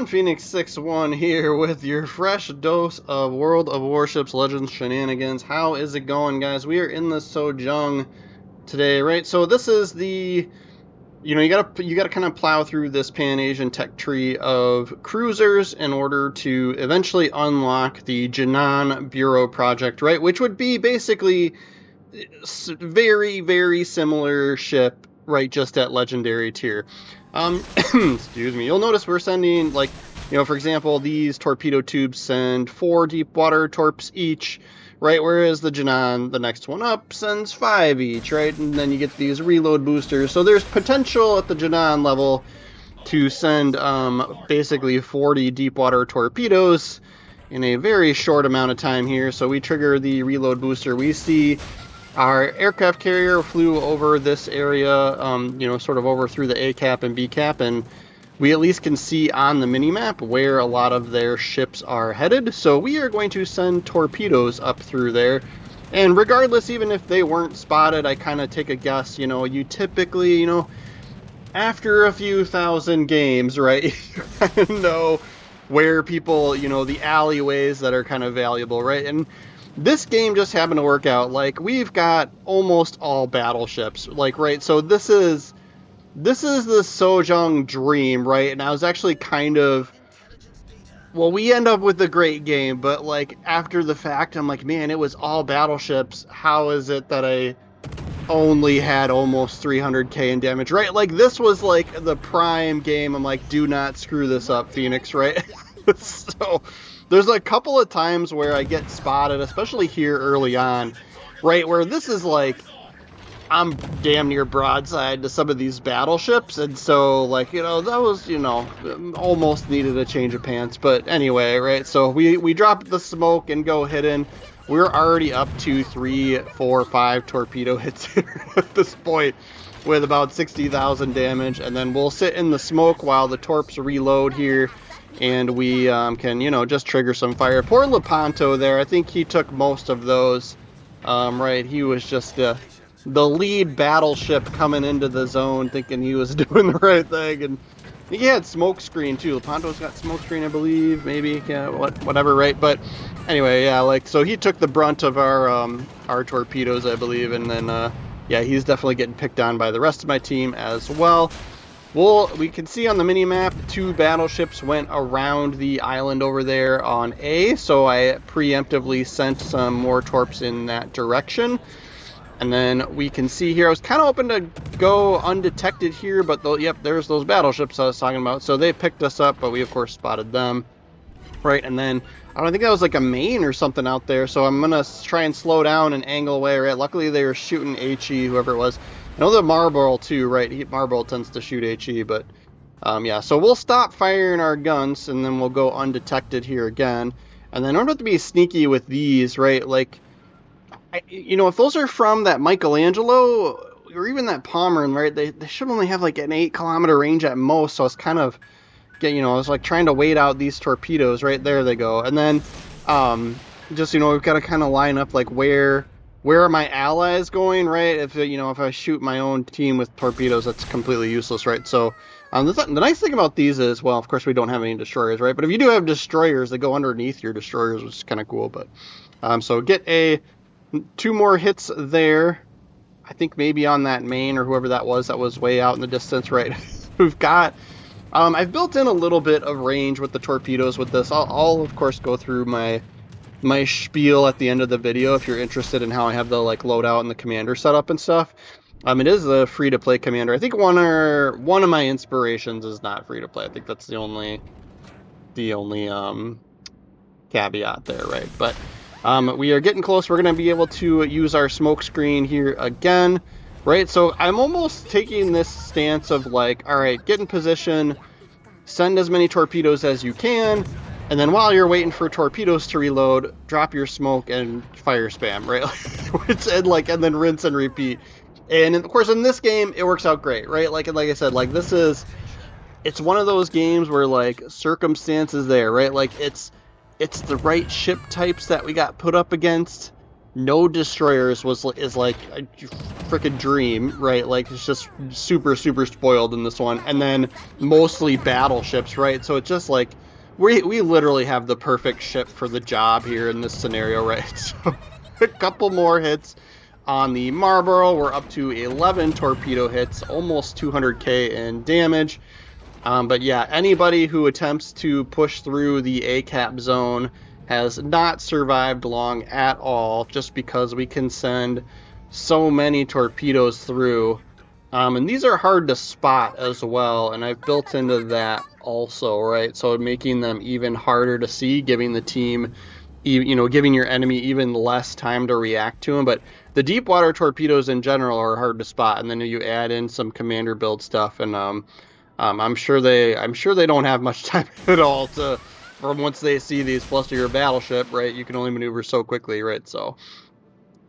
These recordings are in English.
everyone, Phoenix 6-1 here with your fresh dose of World of Warships Legends shenanigans. How is it going, guys? We are in the Sejong today, right? So this is the, you gotta kind of plow through this Pan-Asian tech tree of cruisers in order to eventually unlock the Jinan Bureau project, right? Which would be basically very, very similar ship, right? Just at legendary tier. Excuse me. You'll notice we're sending, like, for example, these torpedo tubes send 4 deep water torps each, right? Whereas the Jinan, the next one up, sends 5 each, right? And then you get these reload boosters. So there's potential at the Jinan level to send basically 40 deep water torpedoes in a very short amount of time here. So we trigger the reload booster. We see our aircraft carrier flew over this area, sort of over through the A cap and B cap, and we at least can see on the minimap where a lot of their ships are headed. So we are going to send torpedoes up through there. And regardless, even if they weren't spotted, I kind of take a guess, you typically, after a few thousand games, right, you kind of know where people, the alleyways that are kind of valuable, right? And this game just happened to work out. Like, we've got almost all battleships, like, right? So this is the Sejong dream, right? And I was actually kind of, well, we end up with a great game, but like after the fact, I'm like, man, it was all battleships. How is it that I only had almost 300k in damage, right? Like, this was like the prime game. I'm like, do not screw this up, Phoenix, right? So there's a couple of times where I get spotted, especially here early on, right, where this is like, I'm damn near broadside to some of these battleships, and so, like, that was, almost needed a change of pants, but anyway, right, so we drop the smoke and go hidden. We're already up to 3, 4, 5 torpedo hits here at this point, with about 60,000 damage, and then we'll sit in the smoke while the torps reload here, and we can, just trigger some fire. Poor Lepanto there, I think he took most of those, right, he was just the lead battleship coming into the zone thinking he was doing the right thing, and he had smoke screen too. Lepanto's got smoke screen, I believe, maybe, yeah, whatever, right? But anyway, yeah, like, so he took the brunt of our torpedoes, I believe, and then, yeah, he's definitely getting picked on by the rest of my team as well. Well, we can see on the mini-map 2 battleships went around the island over there on A, so I preemptively sent some more torps in that direction. And then we can see here, I was kind of hoping to go undetected here, but yep, there's those battleships I was talking about. So they picked us up, but we of course spotted them, right? And then I don't think that was like a main or something out there, so I'm gonna try and slow down and angle away, right? Luckily they were shooting HE, whoever it was. I know the Marlborough too, right? Marlborough tends to shoot HE, but yeah. So we'll stop firing our guns, and then we'll go undetected here again. And then I don't have to be sneaky with these, right? Like, if those are from that Michelangelo or even that Pomeran, right, they should only have like an 8-kilometer range at most. So I was kind of I was like trying to wait out these torpedoes. Right there they go. And then just we've got to kind of line up like where are my allies going, right? If if I shoot my own team with torpedoes, that's completely useless, right? So the nice thing about these is, well, of course we don't have any destroyers, right? But if you do have destroyers, they go underneath your destroyers, which is kind of cool. But so get 2 more hits there. I think maybe on that main or whoever that was way out in the distance, right? We've got, I've built in a little bit of range with the torpedoes with this. I'll of course go through my spiel at the end of the video if you're interested in how I have the like loadout and the commander setup and stuff. It is a free-to-play commander. I think one of my inspirations is not free-to-play. I think that's the only caveat there, right? But we are getting close. We're going to be able to use our smoke screen here again, right? So I'm almost taking this stance of like, all right, get in position, send as many torpedoes as you can, and then while you're waiting for torpedoes to reload, drop your smoke and fire spam, right? and then rinse and repeat. And of course, in this game, it works out great, right? Like I said, like it's one of those games where like circumstances there, right? Like it's the right ship types that we got put up against. No destroyers is like freaking dream, right? Like, it's just super, super spoiled in this one. And then mostly battleships, right? So it's just like, we literally have the perfect ship for the job here in this scenario, right? So a couple more hits on the Marlboro. We're up to 11 torpedo hits, almost 200k in damage. But yeah, anybody who attempts to push through the ACAP zone has not survived long at all, just because we can send so many torpedoes through. And these are hard to spot as well, and I've built into that also, right? So making them even harder to see, giving the team, giving your enemy even less time to react to them. But the deep water torpedoes in general are hard to spot, and then you add in some commander build stuff, and I'm sure they don't have much time at all from once they see these, plus your battleship, right? You can only maneuver so quickly, right? So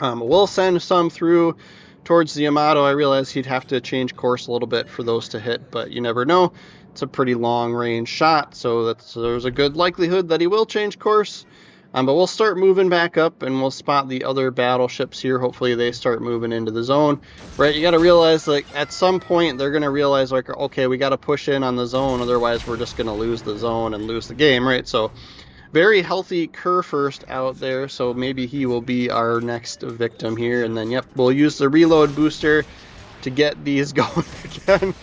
we'll send some through towards the Yamato. I realize he'd have to change course a little bit for those to hit, but you never know. It's a pretty long range shot, so there's a good likelihood that he will change course. But we'll start moving back up, and we'll spot the other battleships here. Hopefully they start moving into the zone, right? You got to realize, like, at some point they're going to realize, like, okay, we got to push in on the zone, otherwise we're just going to lose the zone and lose the game, right? So very healthy Kerr first out there, so maybe he will be our next victim here. And then, yep, we'll use the reload booster to get these going again.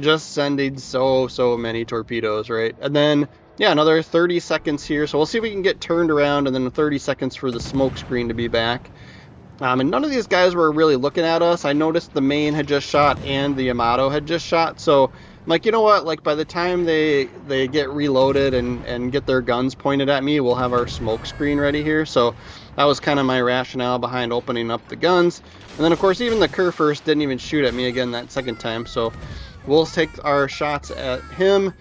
Just sending so many torpedoes, right? And then, yeah, another 30 seconds here. So we'll see if we can get turned around, and then 30 seconds for the smoke screen to be back. And none of these guys were really looking at us. I noticed the Maine had just shot and the Yamato had just shot, so I'm like, you know what, like, by the time they get reloaded and get their guns pointed at me, we'll have our smoke screen ready here. So that was kind of my rationale behind opening up the guns. And then, of course, even the Kerr first didn't even shoot at me again that second time, so we'll take our shots at him,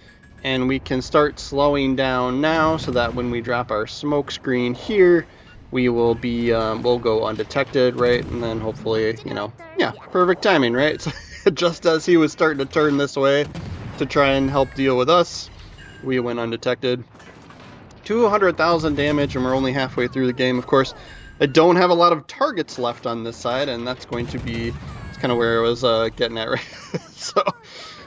and we can start slowing down now so that when we drop our smoke screen here, we will be, we'll go undetected, right? And then hopefully, yeah, perfect timing, right? So just as he was starting to turn this way to try and help deal with us, we went undetected. 200,000 damage, and we're only halfway through the game. Of course, I don't have a lot of targets left on this side, and that's going to be, it's kind of where I was getting at, right? So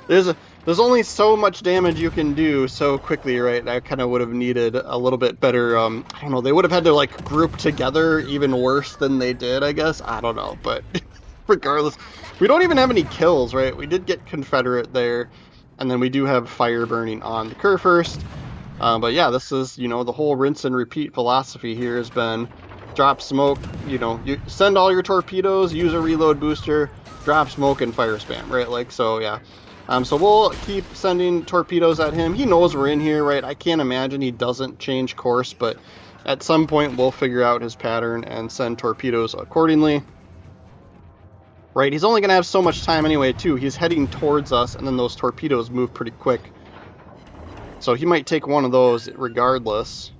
there's only so much damage you can do so quickly, right? I kind of would have needed a little bit better, I don't know, they would have had to, like, group together even worse than they did, I guess. I don't know, but regardless, we don't even have any kills, right? We did get Confederate there, and then we do have fire burning on the Kerr first. But yeah, this is, the whole rinse and repeat philosophy here has been drop smoke, you send all your torpedoes, use a reload booster, drop smoke, and fire spam, right? Like, so yeah. So we'll keep sending torpedoes at him. He knows we're in here, right? I can't imagine he doesn't change course, but at some point we'll figure out his pattern and send torpedoes accordingly. Right, he's only going to have so much time anyway, too. He's heading towards us, and then those torpedoes move pretty quick. So he might take one of those regardless.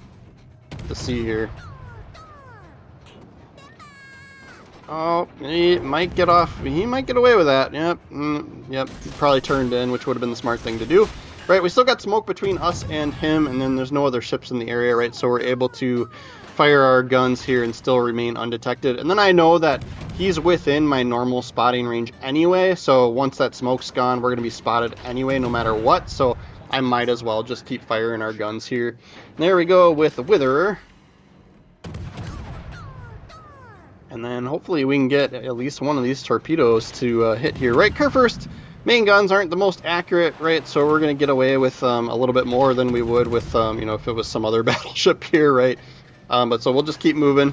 Let's see here. Oh, he might get off. He might get away with that. Yep. Yep. He probably turned in, which would have been the smart thing to do. Right, we still got smoke between us and him, and then there's no other ships in the area, right? So we're able to fire our guns here and still remain undetected. And then I know that he's within my normal spotting range anyway, so once that smoke's gone, we're going to be spotted anyway, no matter what. So I might as well just keep firing our guns here. And there we go with the Witherer. And then hopefully we can get at least one of these torpedoes to hit here. Right, Kerr first. Main guns aren't the most accurate, right? So we're going to get away with a little bit more than we would with, if it was some other battleship here, right? But so we'll just keep moving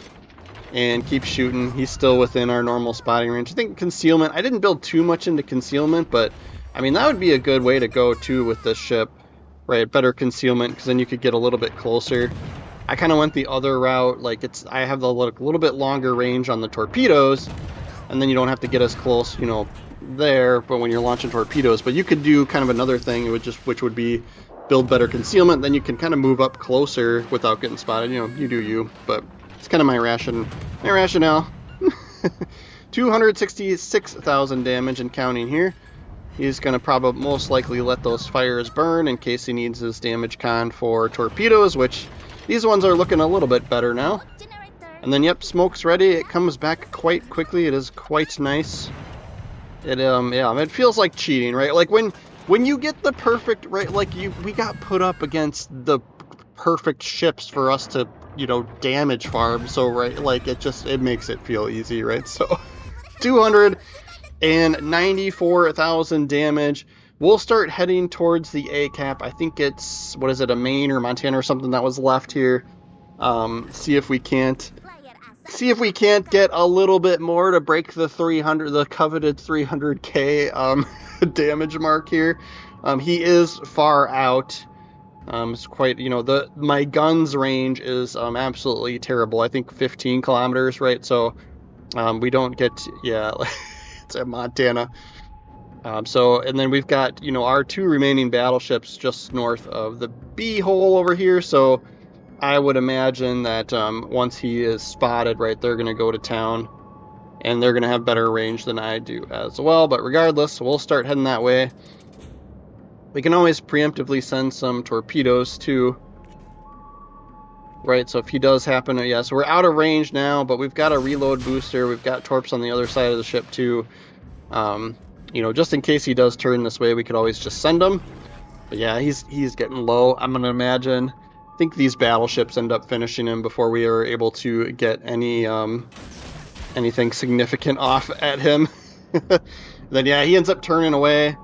and keep shooting. He's still within our normal spotting range. I think concealment, I didn't build too much into concealment, but I mean, that would be a good way to go too with this ship, right? Better concealment, because then you could get a little bit closer. I kind of went the other route, like I have the little bit longer range on the torpedoes, and then you don't have to get as close, there, but when you're launching torpedoes. But you could do kind of another thing, which would be build better concealment, then you can kind of move up closer without getting spotted. You do you, but it's kind of my rationale. 266,000 damage and counting here. He's going to probably most likely let those fires burn in case he needs his damage con for torpedoes, which these ones are looking a little bit better now. And then, yep, smoke's ready. It comes back quite quickly. It is quite nice. Yeah, it feels like cheating, right? Like when you get the perfect, right? Like we got put up against the perfect ships for us to, damage farm. So, right, like it makes it feel easy, right? So 294,000 damage. We'll start heading towards the A cap. I think it's, what is it, a Maine or Montana or something that was left here. See if we can't get a little bit more to break the coveted 300k damage mark here. He is far out. It's quite, my gun's range is absolutely terrible. I think 15 kilometers, right? So we don't get, it's at Montana. And then we've got, our 2 remaining battleships just north of the B hole over here. So I would imagine that once he is spotted, right, they're going to go to town. And they're going to have better range than I do as well. But regardless, we'll start heading that way. We can always preemptively send some torpedoes too. Right, so if he does happen to, so we're out of range now, but we've got a reload booster. We've got torps on the other side of the ship too. Just in case he does turn this way, we could always just send him. But yeah, he's getting low, I'm going to imagine. I think these battleships end up finishing him before we are able to get anything significant off at him. Then yeah, he ends up turning away.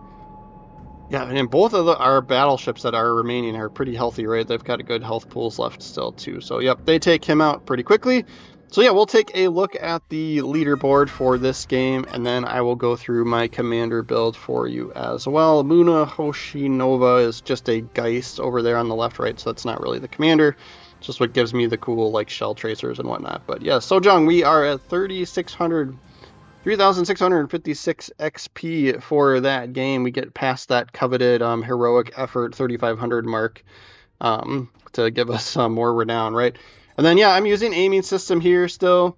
Yeah, and both of our battleships that are remaining are pretty healthy, right? They've got a good health pools left still too. So yep, they take him out pretty quickly. So yeah, we'll take a look at the leaderboard for this game, and then I will go through my commander build for you as well. Muna Hoshinova is just a Geist over there on the left, right? So that's not really the commander. It's just what gives me the cool like shell tracers and whatnot. But yeah, Sejong, we are at 3,656 XP for that game. We get past that coveted heroic effort 3,500 mark to give us more renown, right? And then, yeah, I'm using aiming system here still.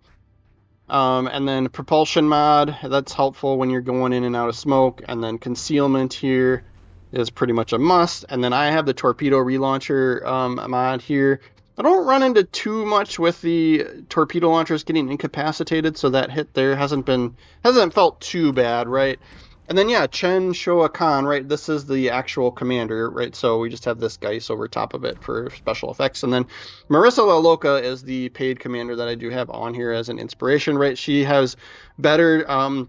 And then propulsion mod, that's helpful when you're going in and out of smoke. And then concealment here is pretty much a must. And then I have the torpedo relauncher mod here. I don't run into too much with the torpedo launchers getting incapacitated, so that hit there hasn't felt too bad, right? And then yeah, Chen Shoa Khan, right? This is the actual commander, right? So we just have this Geist over top of it for special effects. And then Marissa La Loca is the paid commander that I do have on here as an inspiration, right? She has better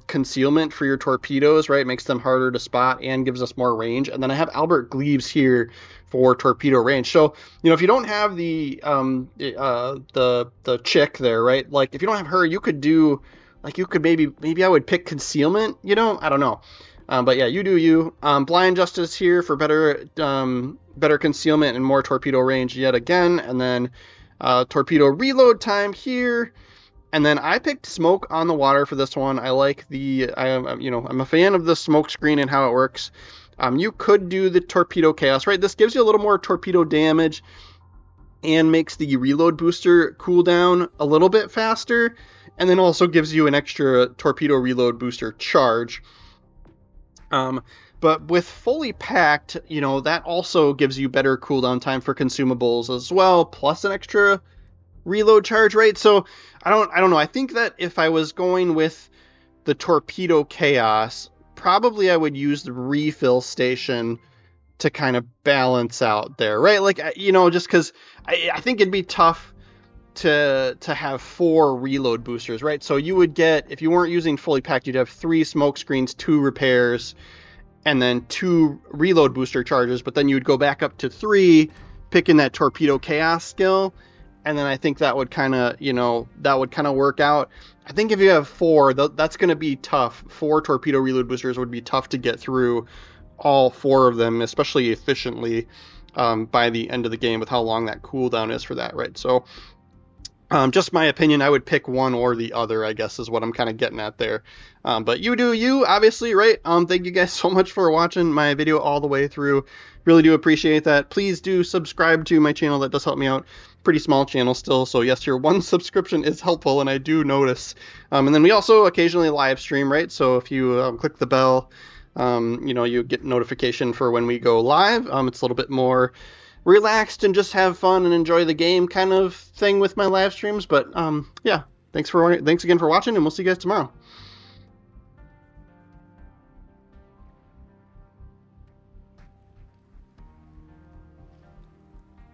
concealment for your torpedoes, right? Makes them harder to spot and gives us more range. And then I have Albert Gleaves here for torpedo range. So, if you don't have the chick there, right? Like if you don't have her, you could do, like you could maybe I would pick concealment, I don't know. But yeah, you do you. Blind Justice here for better concealment and more torpedo range yet again. And then torpedo reload time here. And then I picked smoke on the water for this one. I like I'm a fan of the smoke screen and how it works. You could do the torpedo chaos, right? This gives you a little more torpedo damage and makes the reload booster cool down a little bit faster. And then also gives you an extra torpedo reload booster charge. But with fully packed, that also gives you better cooldown time for consumables as well, plus an extra reload charge, right? So I don't know. I think that if I was going with the torpedo chaos, probably I would use the refill station to kind of balance out there, right? Like, just because I think it'd be tough to have 4 reload boosters, right? So you would get, if you weren't using fully packed, you'd have 3 smoke screens, 2 repairs, and then 2 reload booster charges, but then you'd go back up to 3, picking that torpedo chaos skill, and then I think that would kind of, work out. I think if you have 4, that's going to be tough. 4 torpedo reload boosters would be tough to get through all 4 of them, especially efficiently by the end of the game with how long that cooldown is for that, right? So just my opinion, I would pick one or the other, I guess, is what I'm kind of getting at there. But you do you, obviously, right? Thank you guys so much for watching my video all the way through. Really do appreciate that. Please do subscribe to my channel. That does help me out. Pretty small channel still, so yes, your 1 subscription is helpful, and I do notice. And then we also occasionally live stream, right? So if you click the bell, you get notification for when we go live. It's a little bit more relaxed and just have fun and enjoy the game kind of thing with my live streams. But yeah, thanks again for watching, and we'll see you guys tomorrow.